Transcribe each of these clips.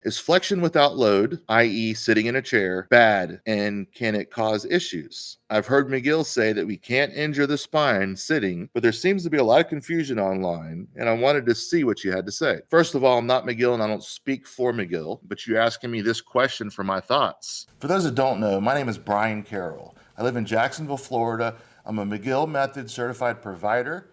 Is flexion without load, i.e. sitting in a chair, bad, and can it cause issues? I've heard McGill say that we can't injure the spine sitting, but there seems to be a lot of confusion online, and I wanted to see what you had to say. First of all, I'm not McGill and I don't speak for McGill, but you're asking me this question for my thoughts. For those that don't know, my name is Brian Carroll. I live in Jacksonville, Florida. I'm a McGill Method certified provider,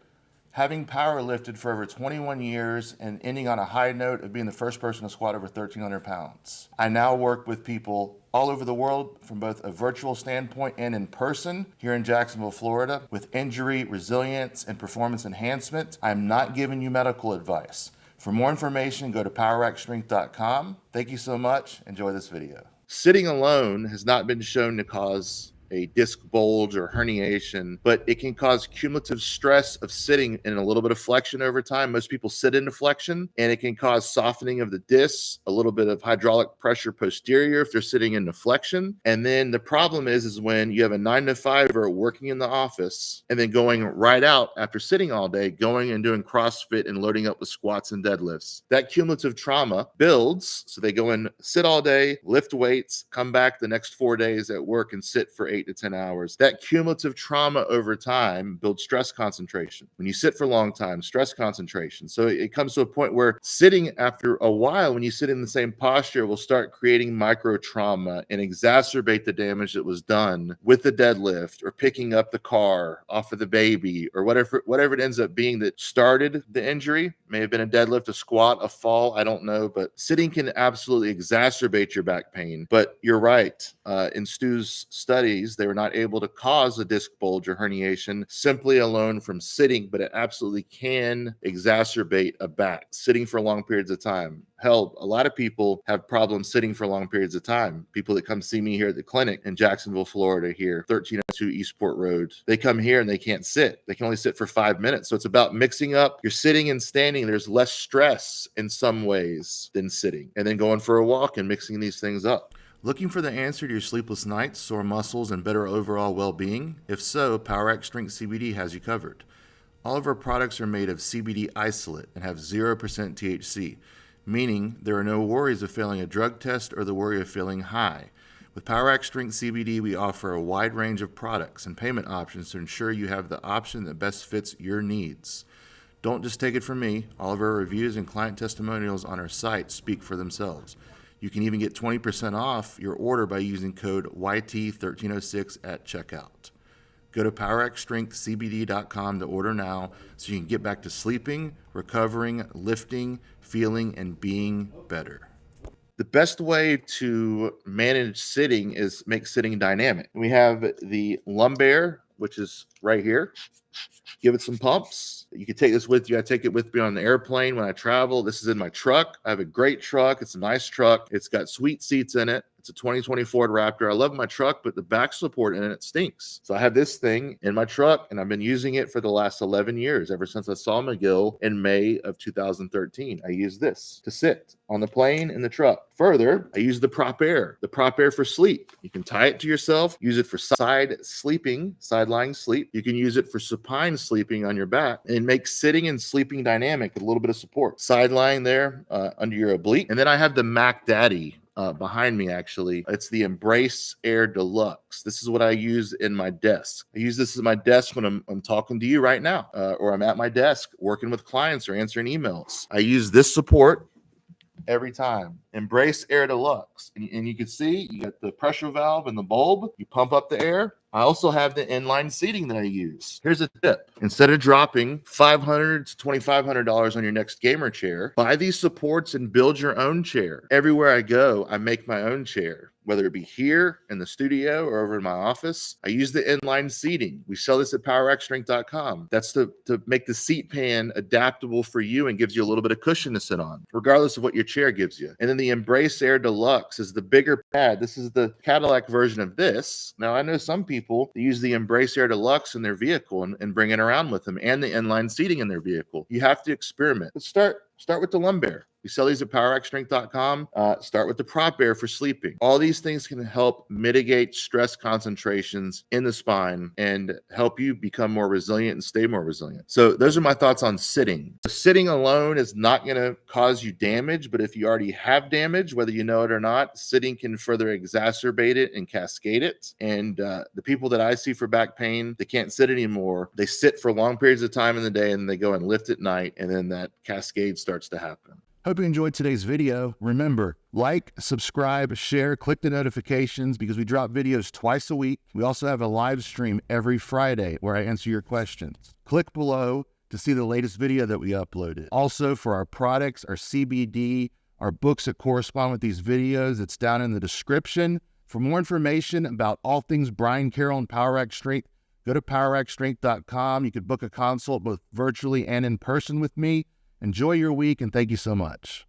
having power lifted for over 21 years and ending on a high note of being the first person to squat over 1,300 pounds. I now work with people all over the world from both a virtual standpoint and in person here in Jacksonville, Florida, with injury, resilience, and performance enhancement. I'm not giving you medical advice. For more information, go to poweractstrength.com. Thank you so much. Enjoy this video. Sitting alone has not been shown to cause a disc bulge or herniation, but it can cause cumulative stress of sitting in a little bit of flexion over time. Most people sit into flexion, and it can cause softening of the discs, a little bit of hydraulic pressure posterior if they're sitting into flexion. And then the problem is when you have a 9-to-5er working in the office and then going right out after sitting all day, going and doing CrossFit and loading up with squats and deadlifts. That cumulative trauma builds, so they go and sit all day, lift weights, come back the next 4 days at work and sit for 8 to 10 hours. That cumulative trauma over time builds stress concentration. When you sit for a long time, stress concentration. So it comes to a point where sitting after a while, when you sit in the same posture, will start creating micro trauma and exacerbate the damage that was done with the deadlift or picking up the car off of the baby or whatever it ends up being that started the injury. May have been a deadlift, a squat, a fall, I don't know, but sitting can absolutely exacerbate your back pain. But you're right. In Stu's studies, they were not able to cause a disc bulge or herniation simply alone from sitting, but it absolutely can exacerbate a back sitting for long periods of time. Hell, a lot of people have problems sitting for long periods of time. People that come see me here at the clinic in Jacksonville, Florida, here, 1302 Eastport Road, they come here and they can't sit. They can only sit for 5 minutes. So it's about mixing up. You're sitting and standing. There's less stress in some ways than sitting. And then going for a walk and mixing these things up. Looking for the answer to your sleepless nights, sore muscles, and better overall well-being? If so, PowerAct Strength CBD has you covered. All of our products are made of CBD isolate and have 0% THC, meaning there are no worries of failing a drug test or the worry of feeling high. With PowerAct Strength CBD, we offer a wide range of products and payment options to ensure you have the option that best fits your needs. Don't just take it from me. All of our reviews and client testimonials on our site speak for themselves. You can even get 20% off your order by using code YT1306 at checkout. Go to poweractstrengthcbd.com to order now so you can get back to sleeping, recovering, lifting, feeling, and being better. The best way to manage sitting is make sitting dynamic. We have the lumbar, which is right here. Give it some pumps. You can take this with you. I take it with me on the airplane when I travel. This is in my truck. I have a great truck. It's a nice truck. It's got sweet seats in it. It's a 2020 Ford Raptor. I love my truck, but the back support in it stinks. So I have this thing in my truck, and I've been using it for the last 11 years, ever since I saw McGill in May of 2013. I use this to sit on the plane in the truck. Further, I use the prop air for sleep. You can tie it to yourself, use it for side sleeping, side lying sleep. You can use it for supine sleeping on your back, and it makes sitting and sleeping dynamic with a little bit of support. Side lying there under your oblique. And then I have the Mac Daddy behind me, actually. It's the Embrace Air Deluxe. This is what I use in my desk. I use this as my desk when I'm talking to you right now, or I'm at my desk working with clients or answering emails. I use this support every time. Embrace Air Deluxe. And you can see you got the pressure valve and the bulb. You pump up the air. I also have the inline seating that I use. Here's a tip. Instead of dropping $500 to $2,500 on your next gamer chair, buy these supports and build your own chair. Everywhere I go, I make my own chair. Whether it be here in the studio or over in my office, I use the inline seating. We sell this at poweractstrength.com. That's to make the seat pan adaptable for you and gives you a little bit of cushion to sit on, regardless of what your chair gives you. And then the Embrace Air Deluxe is the bigger pad. This is the Cadillac version of this. Now, I know some people use the Embrace Air Deluxe in their vehicle and bring it around with them, and the inline seating in their vehicle. You have to experiment. Let's start with the lumbar. We sell these at powerxstrength.com. Start with the prop bear for sleeping. All these things can help mitigate stress concentrations in the spine and help you become more resilient and stay more resilient. So those are my thoughts on sitting. Sitting alone is not going to cause you damage, but if you already have damage, whether you know it or not, sitting can further exacerbate it and cascade it. And the people that I see for back pain, they can't sit anymore. They sit for long periods of time in the day and they go and lift at night, and then that cascade starts to happen. Hope you enjoyed today's video. Remember, like, subscribe, share, click the notifications because we drop videos twice a week. We also have a live stream every Friday where I answer your questions. Click below to see the latest video that we uploaded. Also, for our products, our CBD, our books that correspond with these videos, it's down in the description. For more information about all things Brian Carroll and PowerX Strength, go to powerxstrength.com. You can book a consult both virtually and in person with me. Enjoy your week, and thank you so much.